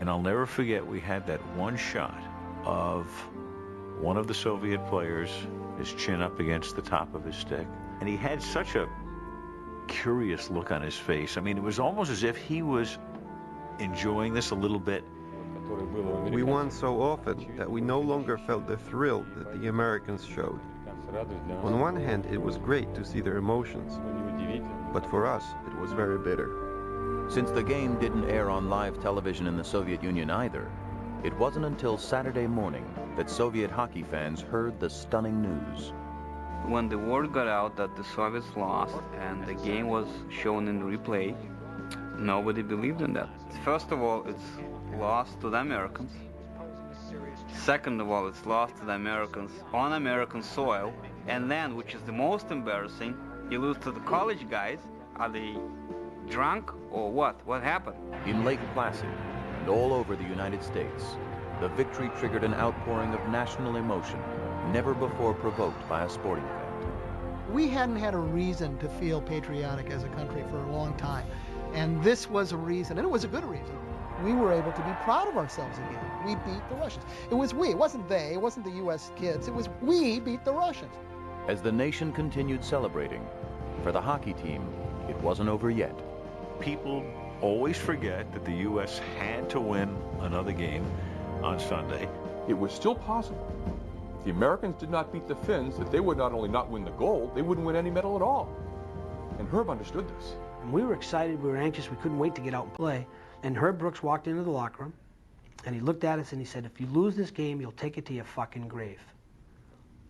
And I'll never forget, we had that one shot of one of the Soviet players, his chin up against the top of his stick. And he had such a curious look on his face. I mean, it was almost as if he was enjoying this a little bit. We won so often that we no longer felt the thrill that the Americans showed. On one hand, it was great to see their emotions, but for us, it was very bitter. Since the game didn't air on live television in the Soviet Union either, it wasn't until Saturday morning that Soviet hockey fans heard the stunning news. When the word got out that the Soviets lost and the game was shown in replay, nobody believed in that. First of all, it's lost to the Americans. Second of all, it's lost to the Americans on American soil. And then, which is the most embarrassing, you lose to the college guys. Are they drunk or what? What happened? In Lake Placid and all over the United States, the victory triggered an outpouring of national emotion never before provoked by a sporting event. We hadn't had a reason to feel patriotic as a country for a long time. And this was a reason, and it was a good reason. We were able to be proud of ourselves again. We beat the Russians. It was we, it wasn't they, it wasn't the US kids, it was we beat the Russians. As the nation continued celebrating, for the hockey team, it wasn't over yet. People always forget that the U.S. had to win another game on Sunday. It was still possible. If the Americans did not beat the Finns, that they would not only not win the gold, they wouldn't win any medal at all. And Herb understood this. And we were excited, we were anxious, we couldn't wait to get out and play. And Herb Brooks walked into the locker room, and he looked at us and he said, if you lose this game, you'll take it to your fucking grave.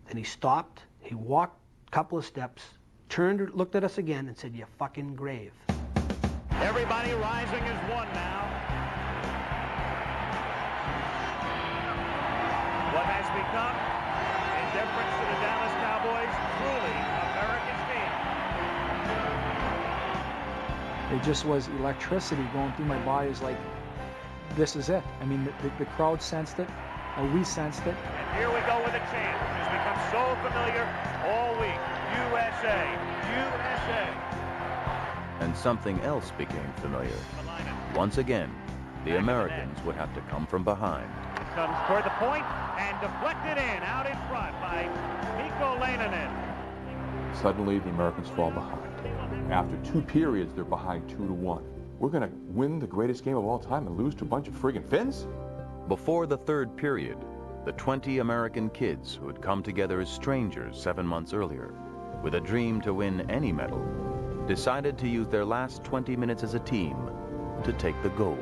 And he stopped, he walked a couple of steps, turned, looked at us again and said, your fucking grave. Everybody rising as one now. What has become, in deference to the Dallas Cowboys, truly America's team. It just was electricity going through my body. It's like, this is it. I mean, the crowd sensed it, we sensed it. And here we go with a chant which has become so familiar all week. USA, USA. And something else became familiar. Once again, the Americans would have to come from behind. It comes toward the point and deflected in, out in front by Mikko Leinonen. Suddenly, the Americans fall behind. After 2 periods, they're behind 2-1. We're going to win the greatest game of all time and lose to a bunch of friggin' Finns? Before the third period, the 20 American kids who had come together as strangers 7 months earlier, with a dream to win any medal, decided to use their last 20 minutes as a team to take the gold.